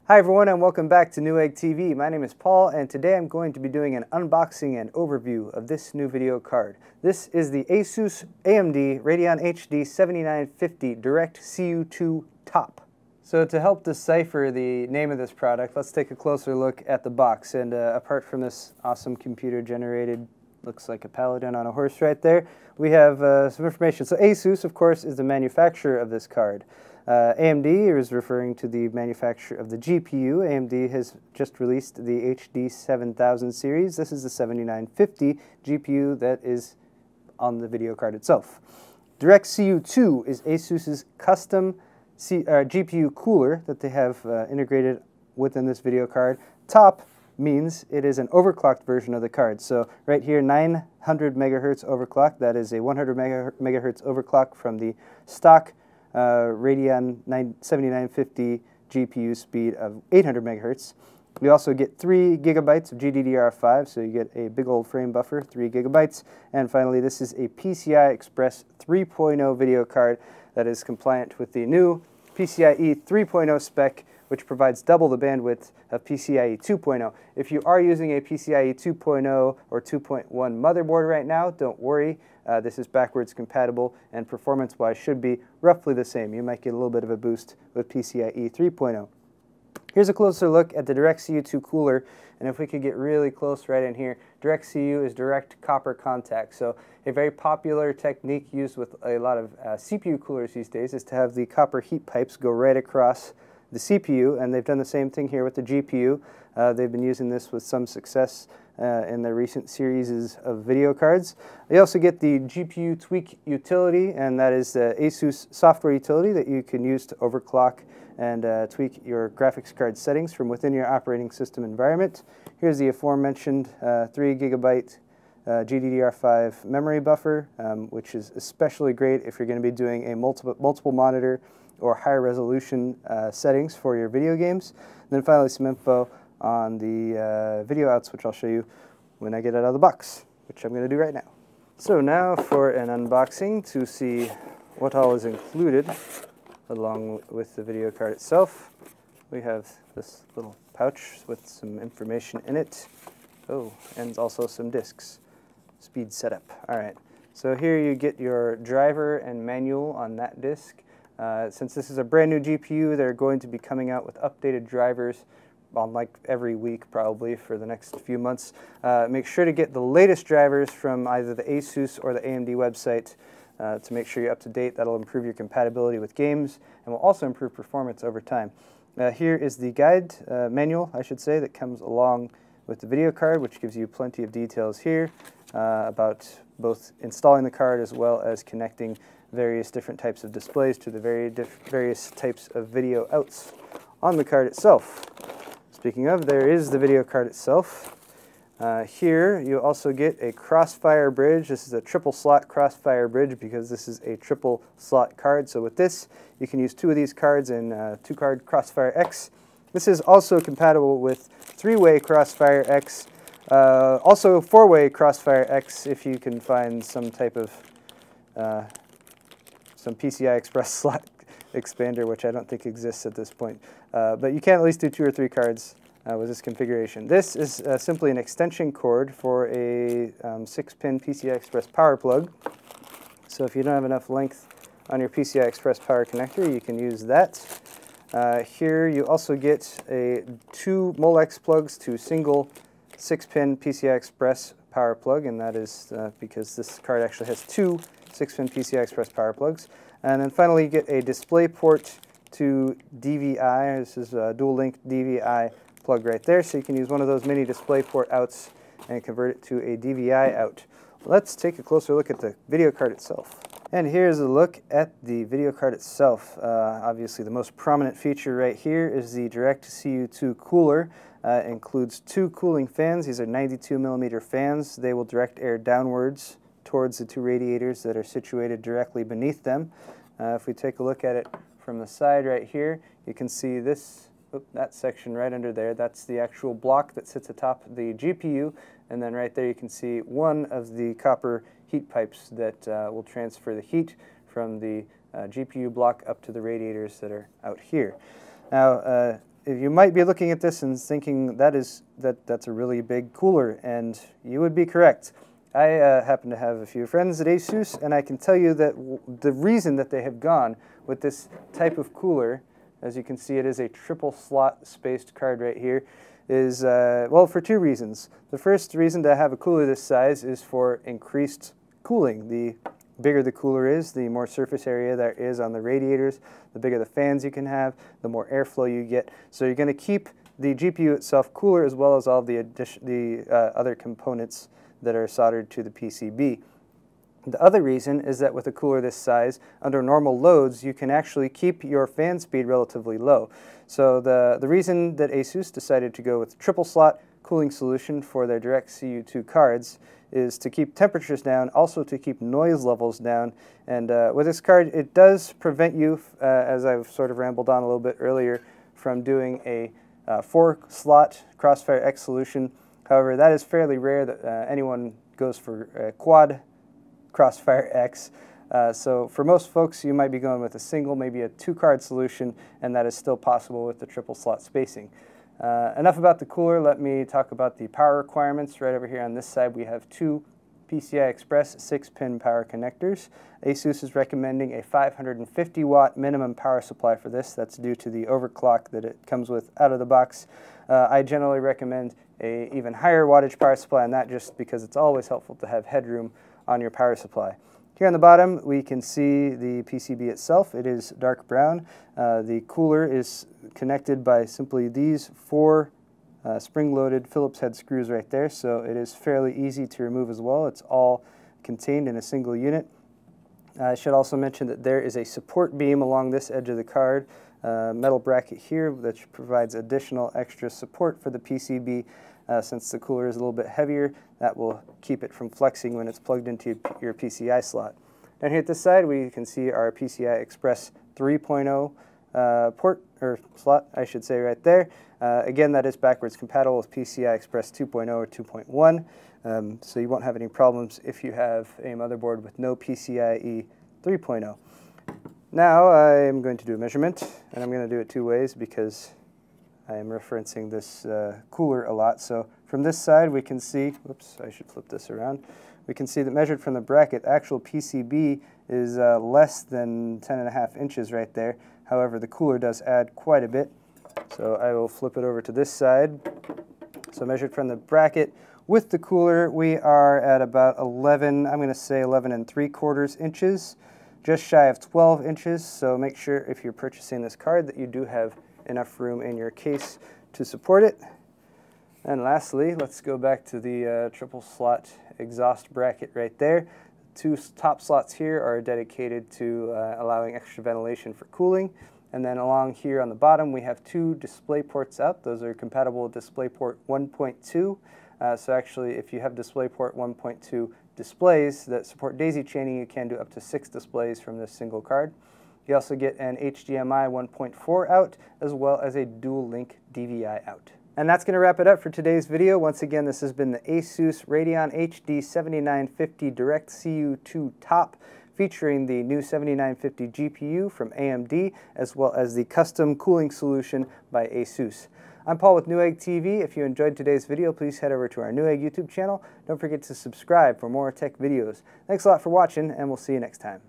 Hi everyone and welcome back to Newegg TV. My name is Paul and today I'm going to be doing an unboxing and overview of this new video card. This is the ASUS AMD Radeon HD 7950 DirectCUII Top. So to help decipher the name of this product, let's take a closer look at the box. And apart from this awesome computer generated, looks like a paladin on a horse right there, we have some information. So ASUS, of course, is the manufacturer of this card. AMD is referring to the manufacturer of the GPU. AMD has just released the HD 7000 series. This is the 7950 GPU that is on the video card itself. DirectCUII is ASUS's custom GPU cooler that they have integrated within this video card. Top means it is an overclocked version of the card. So right here, 900 megahertz overclock. That is a 100 megahertz overclock from the stock Radeon 7950 GPU speed of 800 megahertz. We also get 3 gigabytes of GDDR5, so you get a big old frame buffer, 3 gigabytes. And finally, this is a PCI Express 3.0 video card that is compliant with the new PCIe 3.0 spec, which provides double the bandwidth of PCIe 2.0. If you are using a PCIe 2.0 or 2.1 motherboard right now, don't worry. This is backwards compatible and performance-wise should be roughly the same. You might get a little bit of a boost with PCIe 3.0. Here's a closer look at the DirectCUII cooler, and if we could get really close right in here, DirectCUII is direct copper contact. So a very popular technique used with a lot of CPU coolers these days is to have the copper heat pipes go right across the CPU, and they've done the same thing here with the GPU. They've been using this with some success in the recent series of video cards. You also get the GPU tweak utility, and that is the ASUS software utility that you can use to overclock and tweak your graphics card settings from within your operating system environment. Here's the aforementioned 3 gigabyte GDDR5 memory buffer, which is especially great if you're going to be doing a multiple monitor or higher resolution settings for your video games. And then finally some info on the video outs, which I'll show you when I get it out of the box, which I'm going to do right now. So now for an unboxing to see what all is included along with the video card itself. We have this little pouch with some information in it. Oh, and also some discs. Speed setup. All right. So here you get your driver and manual on that disc. Since this is a brand new GPU, they're going to be coming out with updated drivers on like every week probably for the next few months. Make sure to get the latest drivers from either the ASUS or the AMD website to make sure you're up to date. That'll improve your compatibility with games and will also improve performance over time. Here is the guide, manual I should say, that comes along with the video card, which gives you plenty of details here about both installing the card as well as connecting various different types of displays to the various types of video outs on the card itself. Speaking of, there is the video card itself. Here you also get a Crossfire bridge. This is a triple slot Crossfire bridge because this is a triple slot card. So with this, you can use 2 of these cards in 2-card CrossFireX. This is also compatible with 3-way CrossFireX, also 4-way CrossFireX if you can find some type of some PCI Express slot expander, which I don't think exists at this point. But you can at least do 2 or 3 cards with this configuration. This is simply an extension cord for a 6-pin PCI Express power plug. So if you don't have enough length on your PCI Express power connector, you can use that. Here you also get 2 Molex plugs to single 6-pin PCI Express power plug, and that is because this card actually has 2 6-pin PCI Express power plugs. And then finally you get a display port to DVI. This is a dual link DVI plug right there, so you can use one of those mini display port outs and convert it to a DVI out. Let's take a closer look at the video card itself. And here's a look at the video card itself. Obviously the most prominent feature right here is the DirectCUII cooler. It includes 2 cooling fans. These are 92mm fans. They will direct air downwards towards the 2 radiators that are situated directly beneath them. If we take a look at it from the side right here, you can see this, that section right under there. That's the actual block that sits atop the GPU, and then right there you can see one of the copper heat pipes that will transfer the heat from the GPU block up to the radiators that are out here. Now, you might be looking at this and thinking that's a really big cooler, and you would be correct. I happen to have a few friends at ASUS, and I can tell you that the reason that they have gone with this type of cooler, as you can see, it is a triple slot spaced card right here, is, well, for two reasons. The first reason to have a cooler this size is for increased cooling. The bigger the cooler is, the more surface area there is on the radiators, the bigger the fans you can have, the more airflow you get. So you're going to keep the GPU itself cooler, as well as all the other components that are soldered to the PCB. The other reason is that with a cooler this size, under normal loads, you can actually keep your fan speed relatively low. So the reason that ASUS decided to go with triple slot cooling solution for their DirectCUII cards is to keep temperatures down, also to keep noise levels down. And with this card, it does prevent you, as I've sort of rambled on a little bit earlier, from doing a 4-slot CrossFireX solution. However, that is fairly rare that anyone goes for a quad CrossFireX. So for most folks, you might be going with a single, maybe a 2-card solution, and that is still possible with the triple slot spacing. Enough about the cooler. Let me talk about the power requirements. Right over here on this side, we have 2 PCI Express 6-pin power connectors. ASUS is recommending a 550 watt minimum power supply for this. That's due to the overclock that it comes with out of the box. I generally recommend a even higher wattage power supply on that, just because it's always helpful to have headroom on your power supply. Here on the bottom, we can see the PCB itself. It is dark brown. The cooler is connected by simply these 4 spring-loaded Phillips head screws right there, so it is fairly easy to remove as well. It's all contained in a single unit. I should also mention that there is a support beam along this edge of the card, metal bracket here, which provides additional extra support for the PCB. Since the cooler is a little bit heavier, that will keep it from flexing when it's plugged into your PCI slot. Down here at this side, we can see our PCI Express 3.0 port, or slot, I should say, right there. Again, that is backwards compatible with PCI Express 2.0 or 2.1, so you won't have any problems if you have a motherboard with no PCIe 3.0. Now I am going to do a measurement, and I'm going to do it 2 ways because I am referencing this cooler a lot. So from this side we can see, whoops, I should flip this around. We can see that measured from the bracket, actual PCB is less than 10.5 inches right there. However, the cooler does add quite a bit. So I will flip it over to this side. So measured from the bracket with the cooler, we are at about 11, I'm going to say 11 3/4 inches, just shy of 12 inches. So make sure if you're purchasing this card that you do have enough room in your case to support it. And lastly, let's go back to the triple slot exhaust bracket right there. 2 top slots here are dedicated to allowing extra ventilation for cooling. And then along here on the bottom, we have 2 display ports out. Those are compatible with DisplayPort 1.2. So actually, if you have DisplayPort 1.2 displays that support daisy chaining, you can do up to 6 displays from this single card. You also get an HDMI 1.4 out, as well as a dual link DVI out. And that's going to wrap it up for today's video. Once again, this has been the ASUS Radeon HD 7950 DirectCUII Top, featuring the new 7950 GPU from AMD, as well as the custom cooling solution by ASUS. I'm Paul with Newegg TV. If you enjoyed today's video, please head over to our Newegg YouTube channel. Don't forget to subscribe for more tech videos. Thanks a lot for watching, and we'll see you next time.